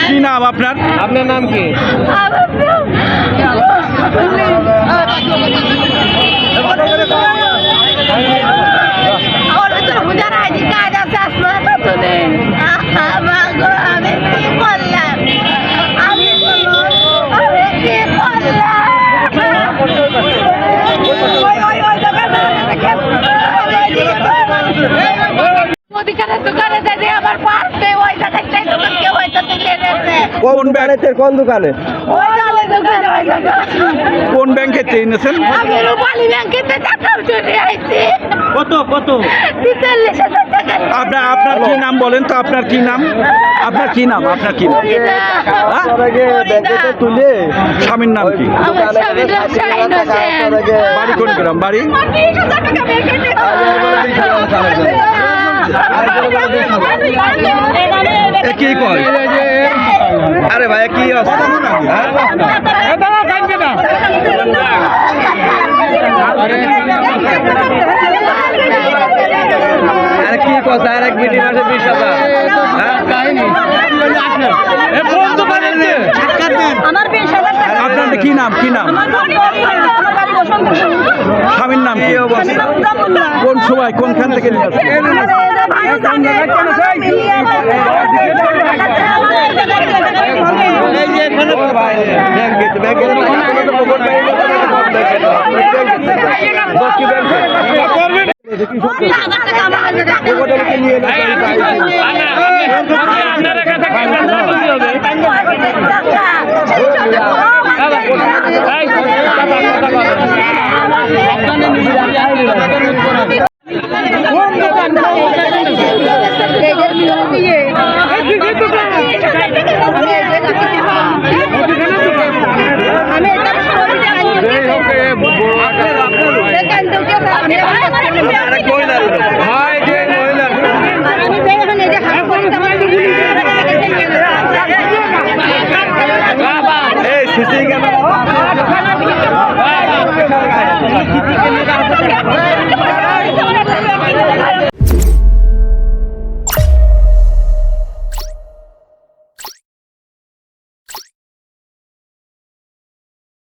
কি নাম আপনার? আপনার নাম কি? কোন ব্যাংকে? কোন দোকানে? কোন ব্যাংকে এনেছেন? কত কত? আপনার কি নাম বলেন তো? আপনার কি নাম? আপনার কি নাম? আপনার কি নাম? তুলে স্বামীর নাম কি? বাড়ি কোন গ্রাম? বাড়ি কি কয়? আরে ভাই কি আরে কি কথা? আর এক মিনিট মাসে 20,000 আপনার কি নাম? কি নাম? স্বামীর নাম কি? কোন সময় কোনখান থেকে নিয়ে আসছেন?